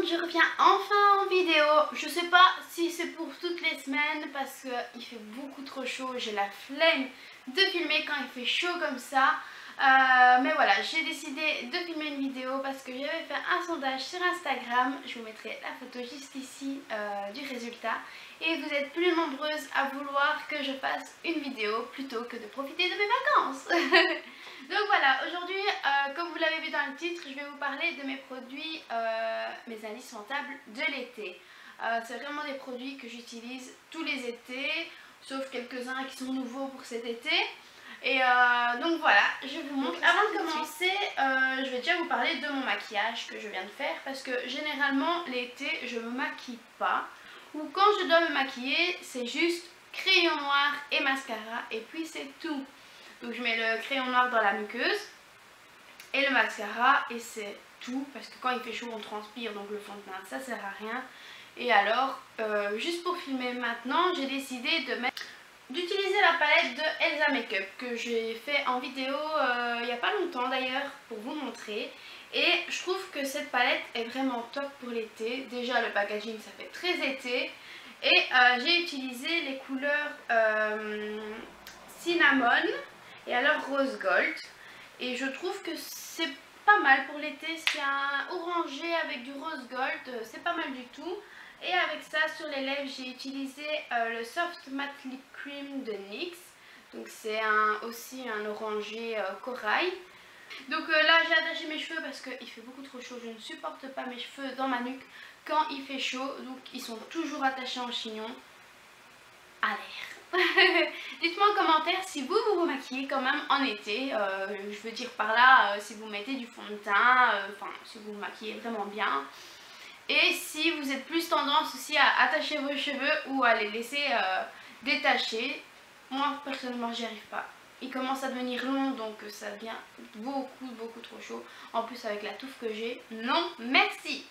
je reviens enfin en vidéo. Je sais pas si c'est pour toutes les semaines parce qu'il fait beaucoup trop chaud, j'ai la flemme de filmer quand il fait chaud comme ça. Mais voilà, j'ai décidé de filmer une vidéo parce que j'avais fait un sondage sur Instagram. Je vous mettrai la photo juste ici du résultat. Et vous êtes plus nombreuses à vouloir que je fasse une vidéo plutôt que de profiter de mes vacances. Donc voilà, aujourd'hui, comme vous l'avez vu dans le titre, je vais vous parler de mes produits, mes indispensables de l'été. C'est vraiment des produits que j'utilise tous les étés, sauf quelques-uns qui sont nouveaux pour cet été. Et donc voilà, je vous montre. Avant de commencer, je vais déjà vous parler de mon maquillage que je viens de faire parce que généralement l'été je me maquille pas, ou quand je dois me maquiller c'est juste crayon noir et mascara et puis c'est tout. Donc je mets le crayon noir dans la muqueuse et le mascara et c'est tout parce que quand il fait chaud on transpire, donc le fond de teint ça sert à rien. Et alors juste pour filmer maintenant, j'ai décidé d'utiliser la palette de Elsa Makeup que j'ai fait en vidéo il n'y a pas longtemps d'ailleurs pour vous montrer. Et je trouve que cette palette est vraiment top pour l'été. Déjà le packaging ça fait très été. Et j'ai utilisé les couleurs cinnamon et alors rose gold. Et je trouve que c'est pas mal pour l'été. C'est un orangé avec du rose gold, c'est pas mal du tout. Et avec ça sur les lèvres j'ai utilisé le Soft Matte Lip Cream de NYX. Donc c'est aussi un orangé corail. Donc là j'ai attaché mes cheveux parce qu'il fait beaucoup trop chaud. Je ne supporte pas mes cheveux dans ma nuque quand il fait chaud. Donc ils sont toujours attachés en chignon à l'air. Dites-moi en commentaire si vous maquillez quand même en été. Je veux dire par là si vous mettez du fond de teint, enfin si vous vous maquillez vraiment bien. Et si vous êtes plus tendance aussi à attacher vos cheveux ou à les laisser détacher. Moi personnellement j'y arrive pas. Il commence à devenir long donc ça devient beaucoup trop chaud. En plus avec la touffe que j'ai, non merci.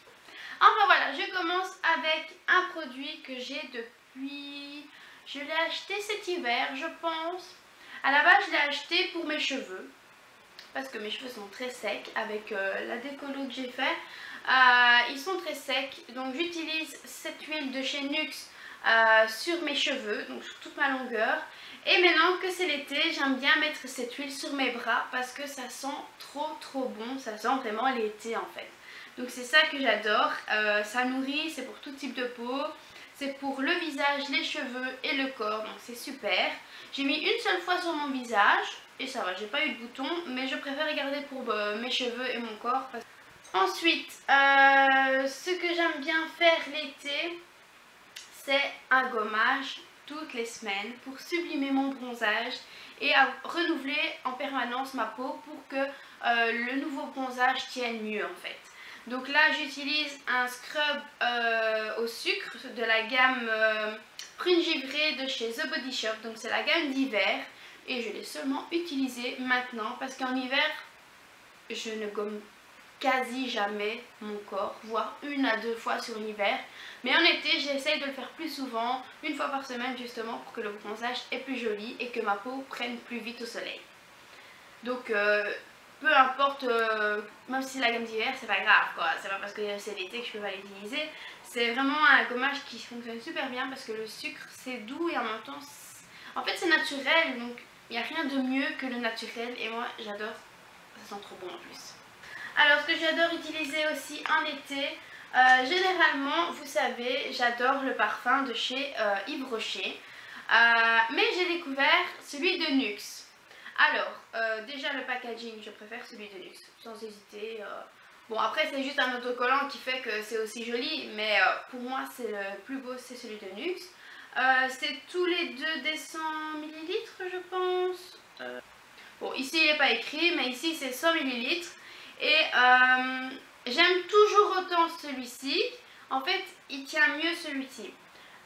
Enfin voilà, je commence avec un produit que j'ai depuis... Je l'ai acheté cet hiver je pense. À la base je l'ai acheté pour mes cheveux. Parce que mes cheveux sont très secs avec la décolo que j'ai fait. Ils sont très secs, donc j'utilise cette huile de chez NYX sur mes cheveux, donc sur toute ma longueur. Et maintenant que c'est l'été, j'aime bien mettre cette huile sur mes bras parce que ça sent trop bon, ça sent vraiment l'été en fait. Donc c'est ça que j'adore, ça nourrit, c'est pour tout type de peau. C'est pour le visage, les cheveux et le corps, donc c'est super. J'ai mis une seule fois sur mon visage et ça va, j'ai pas eu de boutons, mais je préfère garder pour mes cheveux et mon corps. Ensuite, ce que j'aime bien faire l'été, c'est un gommage toutes les semaines pour sublimer mon bronzage et à renouveler en permanence ma peau pour que le nouveau bronzage tienne mieux en fait. Donc là j'utilise un scrub au sucre de la gamme prune givrée de chez The Body Shop. Donc c'est la gamme d'hiver et je l'ai seulement utilisé maintenant parce qu'en hiver je ne gomme quasi jamais mon corps, voire 1 à 2 fois sur l'hiver. Mais en été j'essaye de le faire plus souvent, 1 fois par semaine justement pour que le bronzage est plus joli et que ma peau prenne plus vite au soleil. Donc peu importe, même si c'est la gamme d'hiver, c'est pas grave quoi, c'est pas parce que c'est l'été que je peux pas l'utiliser. C'est vraiment un gommage qui fonctionne super bien parce que le sucre c'est doux et en même temps, en fait c'est naturel, donc il n'y a rien de mieux que le naturel et moi j'adore, ça sent trop bon en plus. Alors ce que j'adore utiliser aussi en été, généralement vous savez j'adore le parfum de chez Yves Rocher, mais j'ai découvert celui de NYX. Alors, déjà le packaging, je préfère celui de NYX, sans hésiter. Bon après c'est juste un autocollant qui fait que c'est aussi joli, mais pour moi c'est le plus beau, c'est celui de NYX. C'est tous les deux des 100 ml je pense. Bon ici il n'est pas écrit, mais ici c'est 100 ml. Et j'aime toujours autant celui-ci. En fait il tient mieux celui-ci.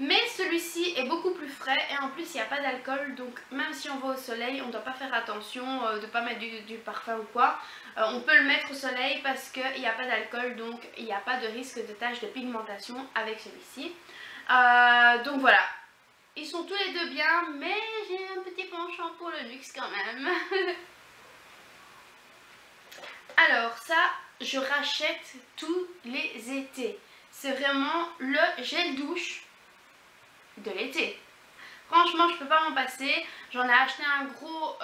Mais celui-ci est beaucoup plus frais et en plus il n'y a pas d'alcool, donc même si on va au soleil on ne doit pas faire attention de ne pas mettre du parfum ou quoi. On peut le mettre au soleil parce qu'il n'y a pas d'alcool, donc il n'y a pas de risque de taches de pigmentation avec celui-ci. Donc voilà, ils sont tous les deux bien, mais j'ai un petit penchant pour le luxe quand même. Alors ça, je rachète tous les étés. c'est vraiment le gel douche de l'été. Franchement, je peux pas m'en passer. J'en ai acheté un gros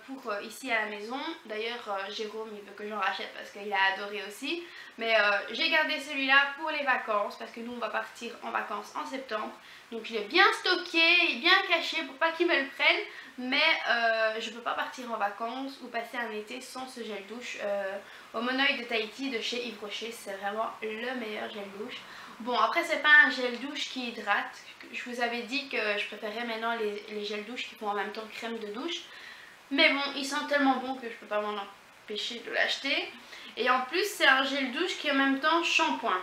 pour ici à la maison. D'ailleurs, Jérôme, il veut que j'en rachète parce qu'il a adoré aussi. Mais j'ai gardé celui-là pour les vacances parce que nous, on va partir en vacances en septembre. Donc, je l'ai bien stocké, bien caché pour pas qu'il me le prenne. Mais je peux pas partir en vacances ou passer un été sans ce gel douche. Au Monoï de Tahiti de chez Yves Rocher, c'est vraiment le meilleur gel douche. Bon, après c'est pas un gel douche qui hydrate. Je vous avais dit que je préférais maintenant les gels douche qui font en même temps crème de douche. Mais bon, ils sont tellement bons que je peux pas m'en empêcher de l'acheter. Et en plus c'est un gel douche qui est en même temps shampoing.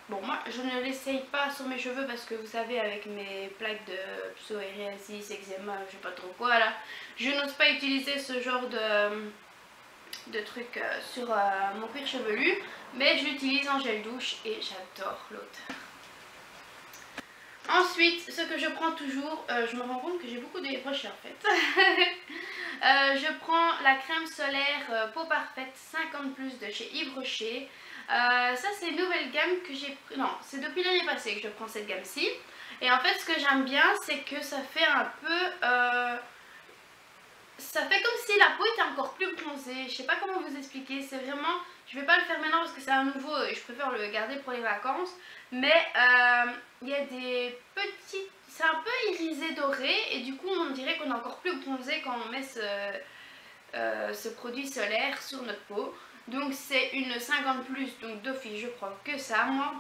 Bon, moi je ne l'essaye pas sur mes cheveux parce que vous savez, avec mes plaques de psoriasis, eczéma, je sais pas trop quoi là, je n'ose pas utiliser ce genre de trucs sur mon cuir chevelu, mais je l'utilise en gel douche et j'adore l'odeur. Ensuite, ce que je prends toujours, je me rends compte que j'ai beaucoup de brochures en fait. Je prends la crème solaire peau parfaite 50+ de chez Yves Rocher. Ça c'est une nouvelle gamme que j'ai pris, non, c'est depuis l'année passée que je prends cette gamme-ci. Et en fait ce que j'aime bien, c'est que ça fait un peu... ça fait comme si la peau était encore plus bronzée. Je sais pas comment vous expliquer, c'est vraiment... Je vais pas le faire maintenant parce que c'est un nouveau et je préfère le garder pour les vacances. Mais il y a des petits... C'est un peu irisé doré et du coup on dirait qu'on est encore plus bronzé quand on met ce produit solaire sur notre peau. Donc c'est une 50+, donc d'office je prends que ça moi.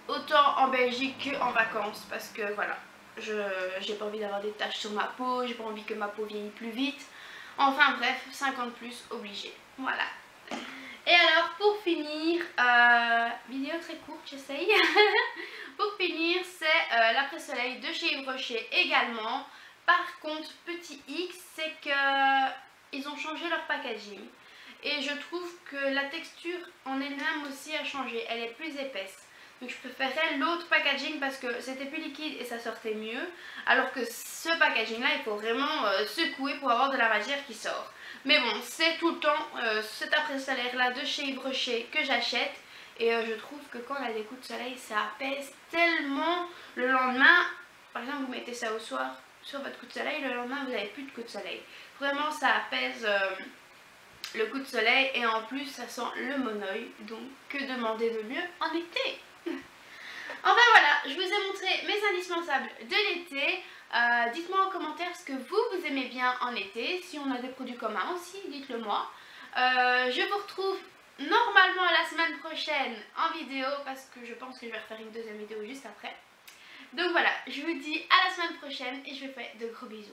Autant en Belgique qu'en vacances parce que voilà. J'ai pas envie d'avoir des taches sur ma peau, j'ai pas envie que ma peau vieillit plus vite. Enfin bref, 50+ obligé. Voilà. Et alors pour finir, vidéo très courte j'essaye. Pour finir c'est l'après-soleil de chez Yves Rocher également. Par contre petit X c'est que ils ont changé leur packaging. Et je trouve que la texture en elle-même aussi a changé, elle est plus épaisse. Donc je préférais l'autre packaging parce que c'était plus liquide et ça sortait mieux. Alors que ce packaging là, il faut vraiment secouer pour avoir de la matière qui sort. Mais bon, c'est tout le temps cet après-soleil là de chez Yves Rocher que j'achète. Et je trouve que quand on a des coups de soleil, ça apaise tellement. Le lendemain, par exemple vous mettez ça au soir sur votre coup de soleil, le lendemain vous n'avez plus de coup de soleil. Vraiment ça apaise le coup de soleil et en plus ça sent le monoï. Donc que demander de mieux en été? Enfin voilà, je vous ai montré mes indispensables de l'été. Dites-moi en commentaire ce que vous aimez bien en été. Si on a des produits communs aussi, dites-le moi. Je vous retrouve normalement la semaine prochaine en vidéo parce que je pense que je vais refaire une deuxième vidéo juste après. Donc voilà, je vous dis à la semaine prochaine et je vous fais de gros bisous.